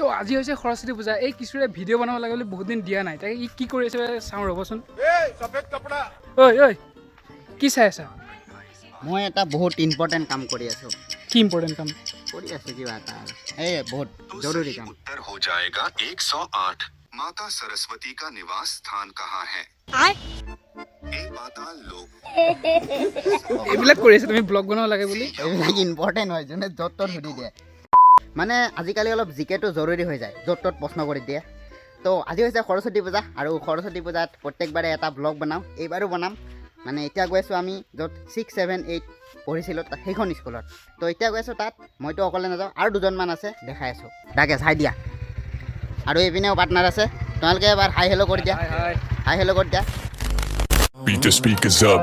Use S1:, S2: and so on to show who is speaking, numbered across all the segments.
S1: তো আজি হৈছে সৰস্বতী পূজা এই কিছুৰে ভিডিঅ' বনাব লাগে বুলি বহুত দিন দিয়া নাই তাকে ই কি কৰি আছে চাওঁ ৰ'বচোন ঐ ঐ কি চাই আছা
S2: মই এটা বহুত ইম্পৰ্টেণ্ট কাম কৰি আছো
S1: কি ইম্পৰ্টেণ্ট কাম
S2: কৰি আছো কিবা এটা এই বহুত জৰুৰী কাম
S3: उत्तर हो जाएगा 108 माता सरस्वती का निवास स्थान कहाँ है एक पाताल लोक
S1: এইবিলাক কৰি আছে তুমি ব্লগ বনাব লাগে বুলি
S2: এইবিলাক ইম্পৰ্টেণ্ট হয় যোনে য'ত ত'ত সুধি দিয়ে মানে আজিকালি অলপ জিকেটো জৰুৰী হৈ যায় য'ত ত'ত প্ৰশ্ন কৰি দিয়ে তো আজি হৈছে সৰস্বতী পূজা আৰু সৰস্বতী পূজাত প্ৰত্যেকবাৰে এটা ব্লগ বনাওঁ এইবাৰো বনাম মানে এতিয়া গৈ আছোঁ আমি য'ত 6, 7, 8 পঢ়িছিলোঁ সেইখন স্কুলত তো এতিয়া গৈ আছোঁ তাত মইতো অকলে নাযাওঁ আৰু দুজনমান আছে দেখাই আছোঁ তাকে চাই দিয়া আৰু এইপিনেও পাৰ্টনাৰ আছে তোমালোকে এবাৰ হাই হেল্ল' কৰি দিয়া হাই হেল্ল' কৰি দিয়া
S3: Beat the speakers up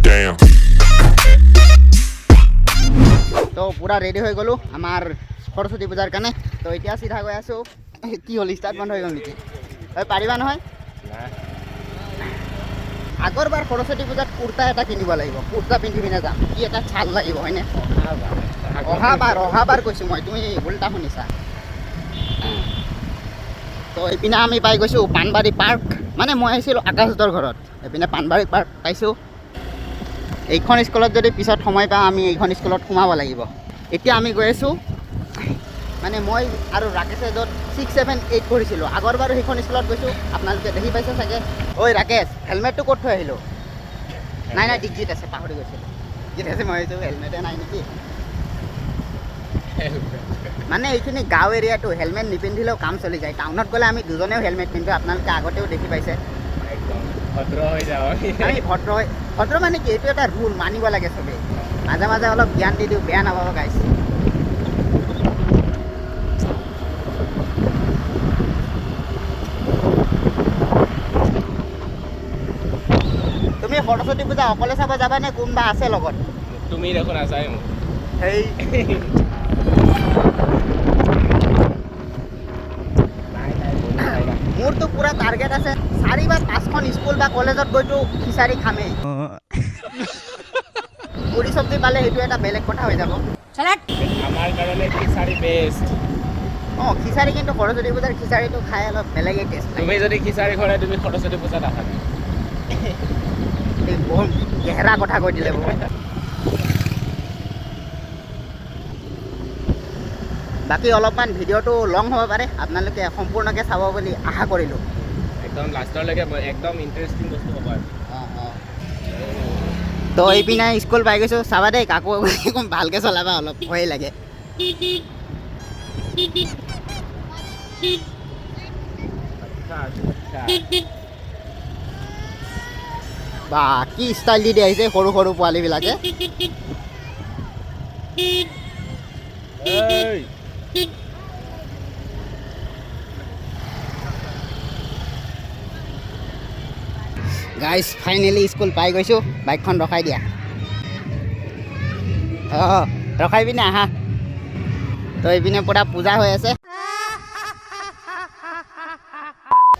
S3: Damn
S2: তো পুৰা ৰেডি হৈ গ'লোঁ আমাৰ সৰস্বতী পূজাৰ কাৰণে তো এতিয়া চিধা গৈ আছোঁ কি হ'ল ষ্টাৰ্ট বন্ধ হৈ গ'ল নেকি পাৰিবা নহয় আগৰবাৰ সৰস্বতী পূজাত কুৰ্তা এটা কিনিব লাগিব কুৰ্তা পিন্ধি পিনে যাম কি এটা ছাল লাগিব হয়নে অহাবাৰ কৈছোঁ মই তুমি উল্টা শুনিছা তো এইপিনে আমি পাই গৈছোঁ পাণবাৰী পাৰ্ক মানে মই আহিছিলোঁ আকাশহঁতৰ ঘৰত এইপিনে পাণবাৰী পাৰ্ক পাইছোঁ এইখন স্কুলত যদি পিছত সময় পাওঁ আমি এইখন স্কুলত সোমাব লাগিব এতিয়া আমি গৈ আছোঁ মানে মই আৰু ৰাকেশে য'ত 6, 7, 8 পঢ়িছিলোঁ আগৰবাৰো সেইখন স্কুলত গৈছোঁ আপোনালোকে দেখি পাইছে চাগে ঐ ৰাকেশ হেলমেটটো ক'ত থৈ আহিলোঁ নাই ডিগ্ৰীত আছে পাহৰি গৈছিলোঁ ডিগ্ৰীত আছে মই ভাবিছোঁ হেলমেটে নাই নেকি মানে এইখিনি গাঁও এৰিয়াটো হেলমেট নিপিন্ধিলেও কাম চলি যায় টাউনত গ'লে আমি দুজনেও হেলমেট পিন্ধোঁ আপোনালোকে আগতেও দেখি পাইছে আমি ভদ্ৰ মানে কি এইটো এটা ৰুল মানিব লাগে চবেই মাজে মাজে অলপ জ্ঞান দি দিওঁ বেয়া নাপাব গাইছ তুমি সৰস্বতী পূজা অকলে চাব যাবা নে কোনোবা আছে লগত
S4: তুমি দেখোন আছাই মোক
S2: সেই মোৰতো পুৰা টাৰ্গেট আছে 4 বা 5খন স্কুল বা কলেজত গৈতো খিচাৰি খামেই পুৰি চব্জি পালে সেইটো এটা বেলেগ কথা হৈ যাব
S4: আমাৰ কাৰণে খিচাৰি বেষ্ট
S2: অঁ খিচাৰি কিন্তু সৰস্বতী পূজাৰ খিচাৰিটো খাই অলপ বেলেগেই টেষ্ট
S4: তুমি যদি খিচাৰি খোৱা তুমি সৰস্বতী পূজাত আহা
S2: বহুত গেহৰা কথা কৈ দিলে বহুত বাকী অলপমান ভিডিঅ'টো লং হ'ব পাৰে আপোনালোকে সম্পূৰ্ণকৈ চাব বুলি আশা কৰিলোঁ
S4: একদম লাষ্টলৈকে একদম ইণ্টাৰেষ্টিং বস্তু হ'ব আৰু
S2: তো এইপিনে স্কুল পাই গৈছোঁ চাবা দেই কাকো ভালকৈ চলাবা অলপ ভয় লাগে বা কি ষ্টাইল দি আহিছে সৰু সৰু পোৱালীবিলাকে গাইজ ফাইনেলি স্কুল পাই গৈছোঁ বাইকখন ৰখাই দিয়া অঁ ৰখাই পিনে আহা তো এইপিনে পূৰা পূজা হৈ আছে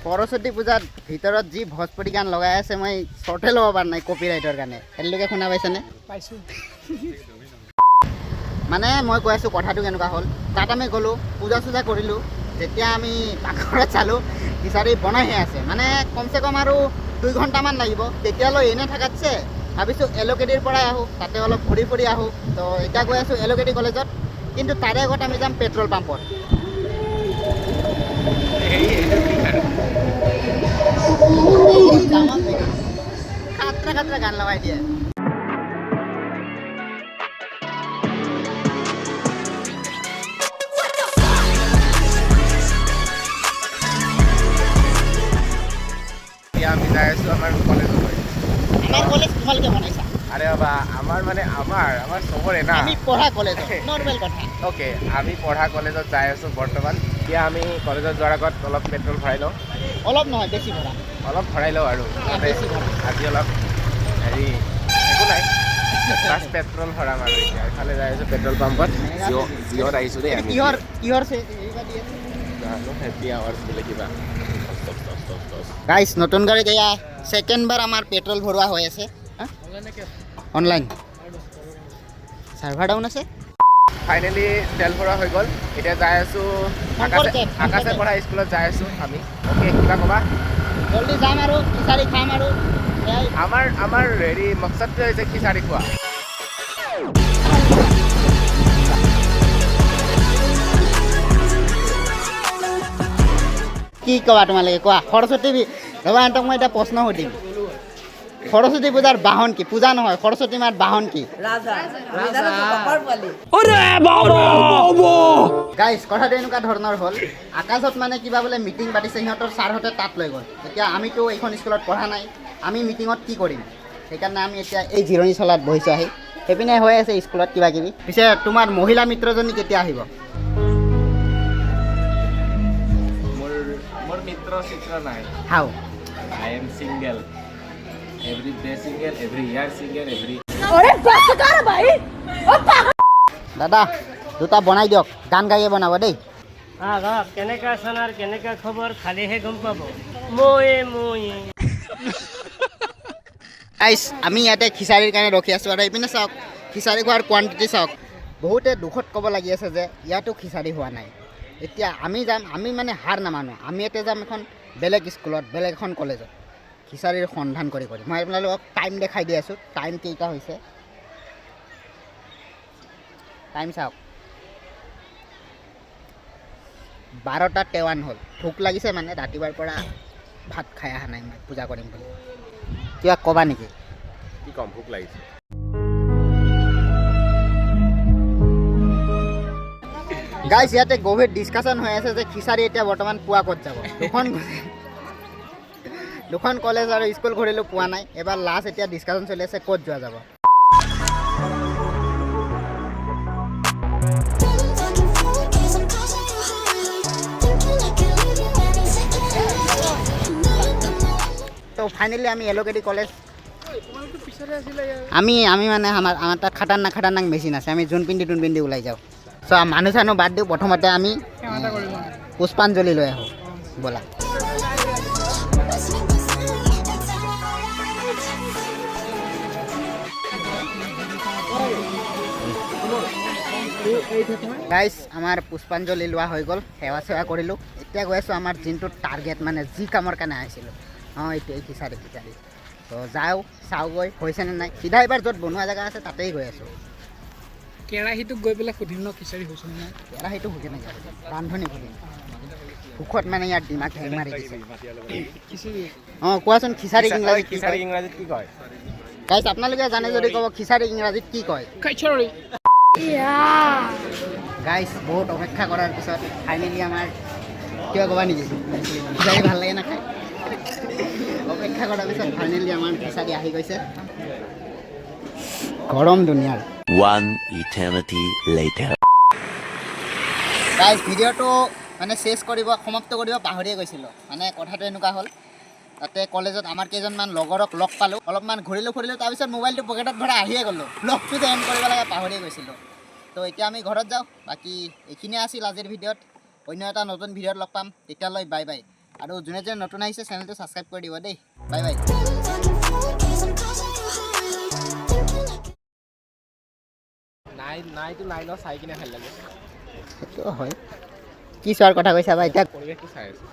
S2: সৰস্বতী পূজাত ভিতৰত যি ভোজপুৰী গান লগাই আছে মই শ্বৰ্টে ল'ব পৰা নাই কপিৰাইটৰ কাৰণে তেওঁলোকে শুনা পাইছেনে
S1: পাইছোঁ
S2: মানে মই কৈ আছোঁ কথাটো কেনেকুৱা হ'ল তাত আমি গ'লোঁ পূজা চূজা কৰিলোঁ যেতিয়া আমি পাকঘৰত চালোঁ খিচাৰি বনাইহে আছে মানে কমচে কম আৰু 2 ঘণ্টামান লাগিব তেতিয়ালৈ এনেই থকাতছে ভাবিছোঁ এল'কেডিৰ পৰাই আহোঁ তাতে অলপ ঘূৰি ফুৰি আহোঁ তো এতিয়া গৈ আছোঁ এল'কেডি কলেজত কিন্তু তাৰে আগত আমি যাম পেট্ৰল পাম্পত খাতৰা গান লগাই দিয়ে
S4: আমি যাই আছোঁ আমাৰ কলেজলৈ
S2: আমাৰ কলেজ তোমালোকে বনাইছা
S4: আৰে বাবা আমাৰ মানে আমাৰ চবৰে না
S2: আমি পঢ়া কলেজ নৰ্মেল কথা
S4: অ'কে আমি পঢ়া কলেজত যাই আছোঁ বৰ্তমান এতিয়া আমি কলেজত যোৱাৰ আগত অলপ পেট্ৰল ভৰাই লওঁ
S2: অলপ নহয় বেছি ভৰা
S4: অলপ ভৰাই লওঁ আৰু
S2: বেছি ভৰা
S4: আজি অলপ হেৰি একো নাই বাছ পেট্ৰল ভৰাম আৰু এতিয়া এইফালে যাই আছোঁ পেট্ৰল পাম্পত জিঅ'ত আহিছোঁ দেই আমি
S2: কিহৰ
S4: জানো হেপী আৱাৰ্ছ বোলে কিবা
S2: গাইছ নতুন গাড়ীত এয়া ছেকেণ্ডবাৰ আমাৰ পেট্ৰল ভৰোৱা হৈ আছে অনলাইন চাৰ্ভাৰ ডাউন আছে।
S4: ফাইনেলি তেল ভৰা হৈ গ'ল। এতিয়া যাই আছোঁ আকাশে পঢ়া স্কুলত যাই আছোঁ আমি। অ'কে, কিবা ক'বা?
S2: জল্দি যাম আৰু খিচাৰি খাম আৰু
S4: আমাৰ হেৰি মকচদটোৱে হৈছে খিচাৰি খোৱা।
S2: কি কোৱা তোমালোকে কোৱা? সৰস্বতী ৰ'বা সিহঁতক মই এটা প্ৰশ্ন সুধিম। সৰস্বতী পূজাৰ বাহন কি? পূজা নহয়, সৰস্বতী মাৰ বাহন কি? গাইজ কথাটো এনেকুৱা ধৰণৰ হ'ল, আকাশত মানে কিবা বোলে মিটিং পাতিছে, সিহঁতৰ ছাৰহঁতে তাত লৈ গ'ল। এতিয়া আমিতো এইখন স্কুলত পঢ়া নাই, আমি মিটিঙত কি কৰিম? সেইকাৰণে আমি এতিয়া এই জিৰণি চলাত বহিছোঁ আহি। সেইপিনে হৈ আছে স্কুলত কিবা কিবি। পিছে তোমাৰ মহিলা মিত্ৰজনী কেতিয়া আহিব?
S4: মোৰ মিত্ৰ চিত্ৰ নাই।
S2: হাও
S4: I am single. Every day single, every year single, every...
S2: দাদা দুটা বনাই দিয়ক, গান গাইয়ে বনাব দেই।
S5: কেনেকা চনাৰ কেনেকা খবৰ খালেহে গম পাব। ময়ে
S2: গাইজ আমি ইয়াতে খিচাৰীৰ কাৰণে ৰখি আছোঁ আৰু এইপিনে চাওক খিচাৰী খোৱাৰ কোৱান্টিটি চাওক। বহুতে দুখত ক'ব লাগি আছে যে ইয়াতো খিচাৰী হোৱা নাই। এতিয়া আমি যাম, আমি মানে হাৰ নামানো, আমি ইয়াতে যাম এখন বেলেগ স্কুলত, বেলেগ এখন কলেজত খিচাৰীৰ সন্ধান কৰি কৰি। মই আপোনালোকক টাইম দেখাই দি আছোঁ, টাইম কেইটা হৈছে। টাইম চাওক 12:53 হ'ল। ভোক লাগিছে মানে ৰাতিপুৱাৰ পৰা ভাত খাই অহা নাই মই পূজা কৰিম বুলি। কিবা ক'বা নেকি?
S4: কি কম, ভোক লাগিছে।
S2: গাইজ ইয়াতে গভীৰ ডিছকাশ্যন হৈ আছে যে খিচাৰী এতিয়া বৰ্তমান পোৱা ক'ত যাব। দুখন কলেজ আৰু স্কুল ঘূৰিলোঁ, পোৱা নাই। এবাৰ লাষ্ট এতিয়া ডিছকাশ্যন চলি আছে ক'ত যোৱা যাব। তো ফাইনেলি আমি এলোকেটি কলেজ আমি মানে আমাৰ তাত খাটাৰনাক মেচিন আছে। আমি যোন পিন্ধি ওলাই যাওঁ। চ' মানুহ চানুহ বাদ দিওঁ, প্ৰথমতে আমি পুষ্পাঞ্জলি লৈ আহোঁ ব'লা। গাইজ আমাৰ পুষ্পাঞ্জলি লোৱা হৈ গ'ল, সেৱা চেৱা কৰিলোঁ। এতিয়া গৈ আছোঁ আমাৰ যোনটো টাৰ্গেট, মানে যি কামৰ কাৰণে আহিছিলোঁ। এইটো এই খিচাৰী। তো যাওঁ চাওঁগৈ হৈছেনে নাই। চিধা এইবাৰ য'ত বনোৱা জেগা আছে তাতেই গৈ আছোঁ।
S1: কেৰাহীটোক গৈ পেলাই সুধিম ন খিচাৰী হৈছেনে নাই।
S2: কেৰাহীটো সুধি নাযাব, ৰান্ধনি সুধিম। সুখত মানে ইয়াৰ দিমাগ হেং মাৰি দিছে। কোৱাচোন খিচাৰী ইংৰাজীত
S4: কি কয়?
S2: গাইজ আপোনালোকে জানে যদি ক'ব খিচাৰী ইংৰাজীত কি কয়। গাইজ বহুত অপেক্ষা কৰাৰ পিছত ফাইনেলি আমাৰ কিবা ক'বা নেকি? খিচাৰী ভাল লাগে নাখায়? অপেক্ষা কৰাৰ পিছত ফাইনেলি আমাৰ খিচাৰী আহি গৈছে। গৰম দুনিয়াৰ।
S6: One eternity later.
S2: গাইজ ভিডিঅ'টো মানে সমাপ্ত কৰিব পাহৰিয়ে গৈছিলোঁ। মানে কথাটো এনেকুৱা হ'ল, তাতে কলেজত আমাৰ কেইজনমান লগৰক লগ পালোঁ, অলপমান ঘূৰিলোঁ তাৰপিছত মোবাইলটো পকেটত ভৰাই আহিয়ে গ'লোঁ। ব্লগটো যে এণ্ড কৰিব লাগে পাহৰিয়ে গৈছিলোঁ। তো এতিয়া আমি ঘৰত যাওঁ। বাকী এইখিনিয়ে আছিল আজিৰ ভিডিঅ'ত। অন্য এটা নতুন ভিডিঅ'ত লগ পাম, তেতিয়ালৈ বাই বাই। আৰু যোনে নতুন আহিছে চেনেলটো ছাবস্ক্ৰাইব কৰি দিব দেই। Bye bye.
S4: নাইতো নাই ন, চাই কিনে ভাল লাগে।
S2: সেইটো হয়। কি চোৱাৰ কথা কৈছা বা এতিয়া?
S4: পৰিৱেশটো চাই আছোঁ।